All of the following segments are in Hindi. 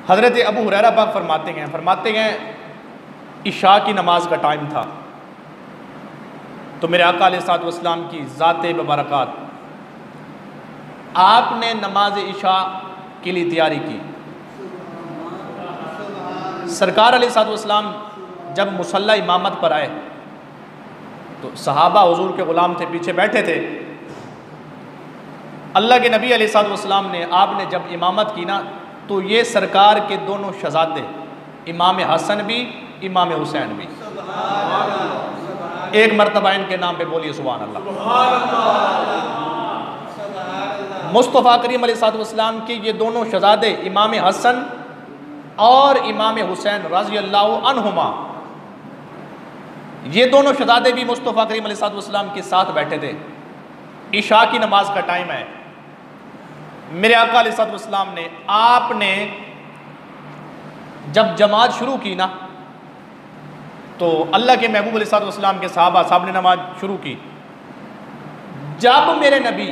हज़रत अबू हुरैरा पाक फरमाते हैं इशा की नमाज का टाइम था तो मेरे आका अलैहिस्सलातु वस्सलाम की ज़ाते मुबारकात आपने नमाज इशा के लिए तैयारी की। सरकार अलैहिस्सलातु वस्सलाम जब मुसल्ला इमामत पर आए तो सहाबा हुजूर के ग़ुलाम थे, पीछे बैठे थे। अल्लाह के नबी अलैहिस्सलातु वस्सलाम ने आपने जब इमामत की ना तो ये सरकार के दोनों शहज़ादे इमाम हसन भी इमाम हुसैन भी, एक मरतबा इनके नाम पे बोलिए सुभान अल्लाह। मुस्तफ़ा करीम अलैहिस्सलातु वस्सलाम के ये दोनों शहज़ादे इमाम हसन और इमाम हुसैन रज़ी अल्लाहु अन्हुमा, ये दोनों शहज़ादे भी मुस्तफ़ा करीम अलैहिस्सलातु वस्सलाम के साथ बैठे थे। इशा की नमाज का टाइम है। मेरे आका अलैहिस्सलातु वस्सलाम ने आपने जब जमात शुरू की ना तो अल्लाह के महबूब अलैहिस्सलातु वस्सलाम के सहाबा साहब ने नमाज शुरू की। जब मेरे नबी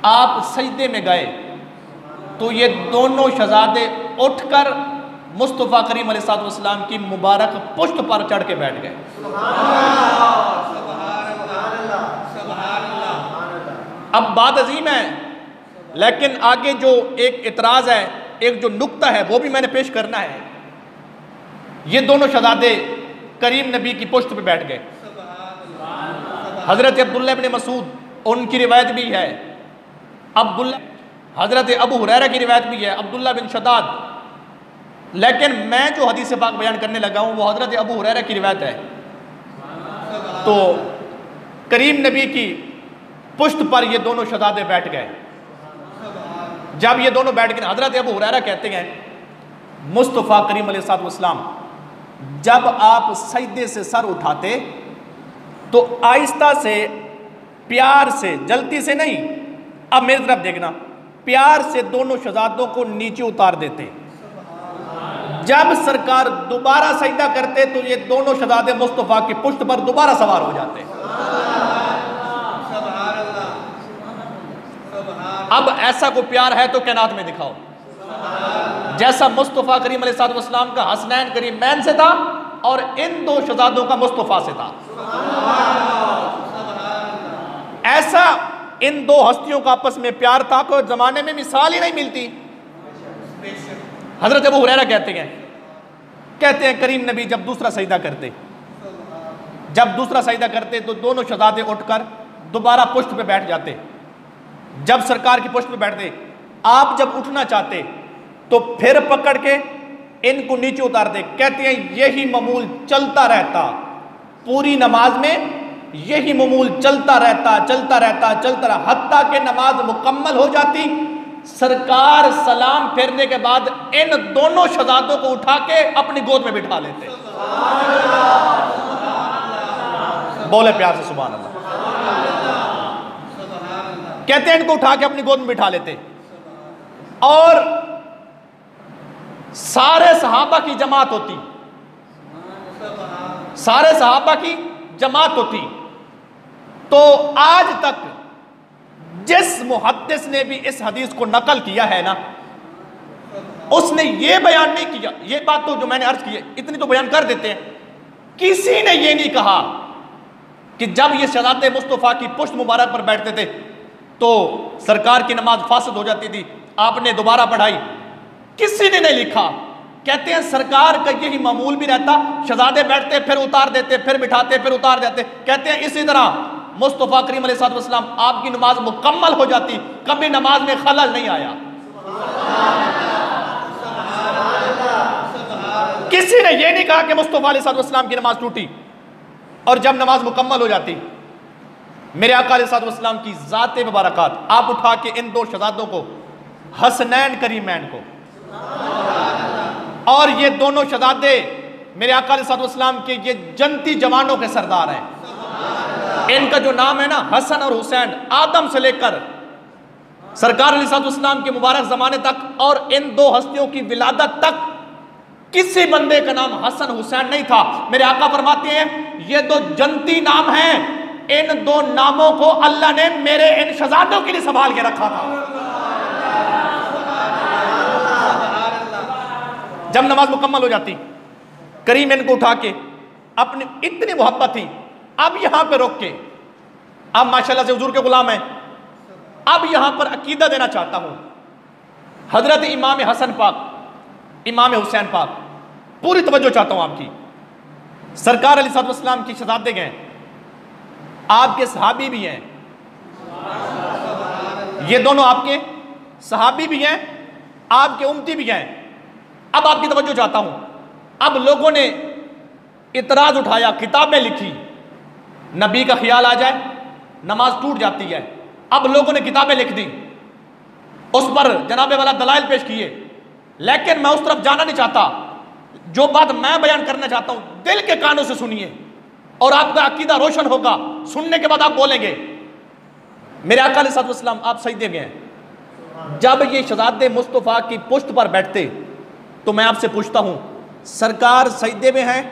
आप सजदे में गए तो ये दोनों शहज़ादे उठकर मुस्तफ़ा करीम अलैहिस्सलातु वस्सलाम की मुबारक पुश्त पर चढ़ के बैठ गए। अब बात अजीम है, लेकिन आगे जो एक इतराज़ है, एक जो नुक्ता है वो भी मैंने पेश करना है। ये दोनों शहज़ादे करीम नबी की पुश्त पे बैठ गए। हज़रत अब्दुल्लाह इब्न मसूद उनकी रिवायत भी है, हज़रत अबू हुरैरा की रिवायत भी है, अब्दुल्लाह बिन शदाद। लेकिन मैं जो हदीस पाक बयान करने लगा हूँ वो हज़रत अबू हुरैरा की रिवायत है। तो करीम नबी की पुश्त पर ये दोनों शहज़ादे बैठ गए। जब ये दोनों बैठ गए, हज़रत अबू हुरैरा कहते हैं मुस्तफ़ा करीम अलैहिस्सलातु वस्सलाम जब आप सजदे से सर उठाते तो आहिस्ता से, प्यार से, जल्दी से नहीं, अब मेरी तरफ देखना, प्यार से दोनों शहज़ादों को नीचे उतार देते। जब सरकार दोबारा सजदा करते तो ये दोनों शहज़ादे मुस्तफ़ा की पुश्त पर दोबारा सवार हो जाते। अब ऐसा कोई प्यार है तो कायनात में दिखाओ, जैसा मुस्तफ़ा करीम अलैहिस्सलातु वस्सलाम का हसनैन करीमैन से था और इन दो शहज़ादों का मुस्तफ़ा से था। ऐसा इन दो हस्तियों का आपस में प्यार था, कोई जमाने में मिसाल ही नहीं मिलती। हज़रत अबू हुरैरा कहते हैं करीम नबी जब दूसरा सजदा करते तो दोनों शहज़ादे उठकर दोबारा पुश्त पे बैठ जाते। जब सरकार की पुश्त पे बैठते, आप जब उठना चाहते तो फिर पकड़ के इनको नीचे उतारते। कहते हैं यही मामूल चलता रहता पूरी नमाज में, यही मामूल चलता रहता हत्ता के नमाज मुकम्मल हो जाती। सरकार सलाम फेरने के बाद इन दोनों शहज़ादों को उठा के अपनी गोद में बिठा लेते। बोले प्यार से सुभान अल्लाह। कहते हैं इनको उठा के अपनी गोद में बिठा लेते और सारे सहाबा की जमात होती। तो आज तक जिस मुहद्दिस ने भी इस हदीस को नकल किया है ना, उसने ये बयान नहीं किया, ये बात तो जो मैंने अर्ज की है इतनी तो बयान कर देते हैं, किसी ने ये नहीं कहा कि जब ये शहज़ादे मुस्तफ़ा की पुश्त मुबारक पर बैठते थे तो सरकार की नमाज फासद हो जाती थी, आपने दोबारा पढ़ाई। किसी ने नहीं लिखा। कहते हैं सरकार का यही मामूल भी रहता, शहज़ादे बैठते फिर उतार देते, फिर बिठाते, फिर उतार देते। कहते हैं इसी तरह मुस्तफ़ा करीम अलैहिस्सलातु वस्सलाम आपकी नमाज मुकम्मल हो जाती, कभी नमाज में खलल नहीं आया। किसी ने यह नहीं कहा कि मुस्तफ़ा अलैहिस्सलातु वस्सलाम की नमाज टूटी और जब नमाज मुकम्मल हो जाती। मेरे आका अलैहिस्सलातु वस्सलाम की ज़ाते मुबारकात आप उठा के इन दो शहज़ादों को, हसनैन करीमैन को, और ये दोनों शहज़ादे मेरे आका अलैहिस्सलातु वस्सलाम के ये जनती जवानों के सरदार हैं। इनका जो नाम है ना हसन और हुसैन, आदम से लेकर सरकार अलैहिस्सलातु वस्सलाम के मुबारक ज़माने तक और इन दो हस्तियों की विलादत तक किसी बंदे का नाम हसन हुसैन नहीं था। मेरे आका फरमाते हैं ये दो जनती नाम हैं, इन दो नामों को अल्लाह ने मेरे इन शहज़ादों के लिए संभाल के रखा था। जब नमाज मुकम्मल हो जाती, करीम इनको उठा के अपनी इतनी मोहब्बत थी, अब यहां पे रोक के, अब माशाल्लाह से हुजूर के गुलाम हैं, अब यहां पर अकीदा देना चाहता हूं। हजरत इमाम हसन पाक, इमाम हुसैन पाक, पूरी तवज्जो चाहता हूं आपकी। सरकार अलैहिस्सलाम की शहादत गए, आपके सहाबी भी हैं, ये दोनों आपके सहाबी भी हैं, आपके उम्मती भी हैं। अब आपकी तवज्जो चाहता हूं। अब लोगों ने इतराज उठाया, किताबें लिखी, नबी का ख्याल आ जाए नमाज टूट जाती है। अब लोगों ने किताबें लिख दी, उस पर जनाबे वाला दलाइल पेश किए, लेकिन मैं उस तरफ जाना नहीं चाहता। जो बात मैं बयान करना चाहता हूं, दिल के कानों से सुनिए और आपका अकीदा रोशन होगा। सुनने के बाद आप बोलेंगे। मेरे आका अलैहिस्सलाम आप सजदे में हैं। जब ये शहजादे मुस्तफ़ा की पुश्त पर बैठते तो मैं आपसे पूछता हूं, सरकार सजदे में हैं,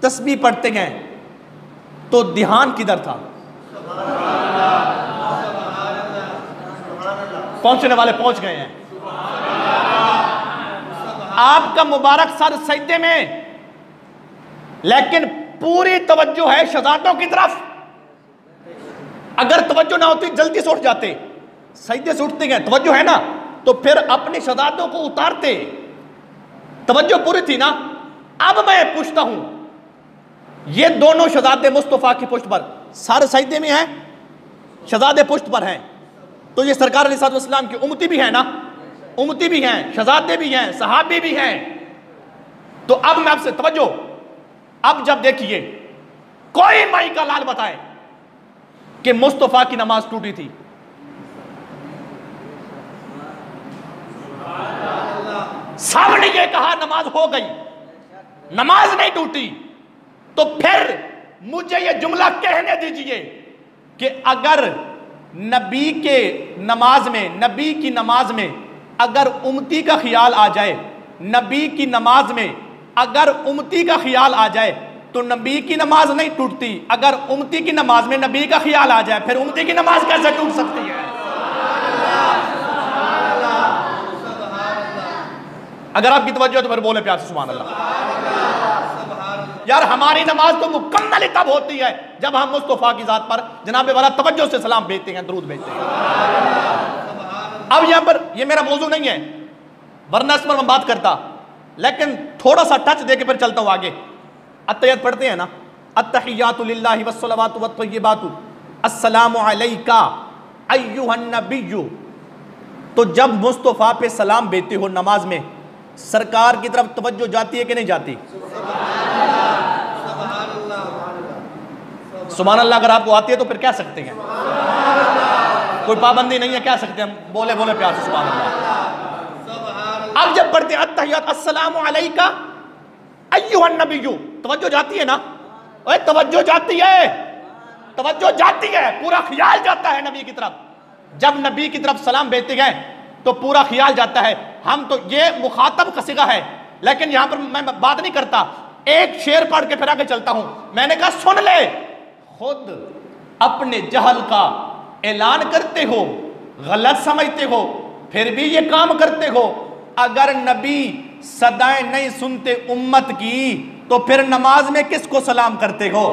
तस्बीह पढ़ते हैं, तो ध्यान किधर था? पहुंचने वाले पहुंच गए हैं। आपका मुबारक सर सजदे में, लेकिन पूरी तवज्जो है शहजादों की तरफ। अगर तवज्जो ना होती जल्दी से उठ जाते, सजदे से उठते हैं, तवज्जो है ना, तो फिर अपने शहजादों को उतारते। तवज्जो पूरी थी ना। अब मैं पूछता हूं, ये दोनों शहजादे मुस्तफ़ा की पुश्त पर, सर सजदे में है, शहजादे पुश्त पर हैं, तो ये सरकार अलैहिस्सलाम की उम्मती भी है ना, उम्मती भी हैं, शहजादे भी हैं, सहाबी भी हैं। तो अब मैं आपसे तवज्जो, अब जब देखिए कोई माई का लाल बताए कि मुस्तफ़ा की नमाज टूटी थी। सबने ये कहा नमाज हो गई, नमाज नहीं टूटी। तो फिर मुझे ये जुमला कहने दीजिए कि अगर नबी के नमाज में, नबी की नमाज में अगर उम्मती का ख्याल आ जाए, नबी की नमाज में अगर उम्मती का ख्याल आ जाए तो नबी की नमाज नहीं टूटती। अगर उम्मती की नमाज में नबी का ख्याल आ जाए, फिर उम्मती की नमाज कैसे टूट सकती है? अगर आपकी तवज्जो तो फिर बोले प्यार से सुभान अल्लाह। यार हमारी नमाज तो मुकम्मल ही तब होती है जब हम मुस्तफ़ा की जात पर जनाबे वाला तवज्जो से सलाम भेजते हैं, दरूद भेजते हैं। अब यहां पर ये मेरा मौजू नहीं है, वरना इस पर मैं बात करता, लेकिन थोड़ा सा टच देके फिर चलता हूं आगे। अत्तहियात पढ़ते हैं ना, अत्तहियातु लिल्लाहि वस्सलावातु वत्तय्यिबातु अस्सलामु अलैका अय्युहन नबिय्यु। तो जब मुस्तफ़ा पे सलाम भेजते हो नमाज में, सरकार की तरफ तवज्जो जाती है कि नहीं जाती? सुभान अल्लाह। अगर आपको आती है तो फिर कह सकते हैं, कोई पाबंदी नहीं है, कह सकते हैं, बोले बोले प्यार से सुभान अल्लाह। अब जब पढ़ते हैं अत्तहियात अस्सलामु अलैका अय्युहन नबिय्यु, तवज्जो जाती है ना? ओए तवज्जो जाती है, तवज्जो जाती है, पूरा ख्याल जाता है नबी की तरफ। जब नबी की तरफ सलाम भेजते गए तो पूरा ख्याल जाता है। हम तो ये मुखातब का सिगा है, लेकिन यहां पर मैं बात नहीं करता, एक शेर पढ़ के फिर आगे चलता हूं। मैंने कहा सुन ले, खुद अपने जहल का ऐलान करते हो, गलत समझते हो, फिर भी ये काम करते हो। अगर नबी सदाएं नहीं सुनते उम्मत की तो फिर नमाज में किसको सलाम करते हो?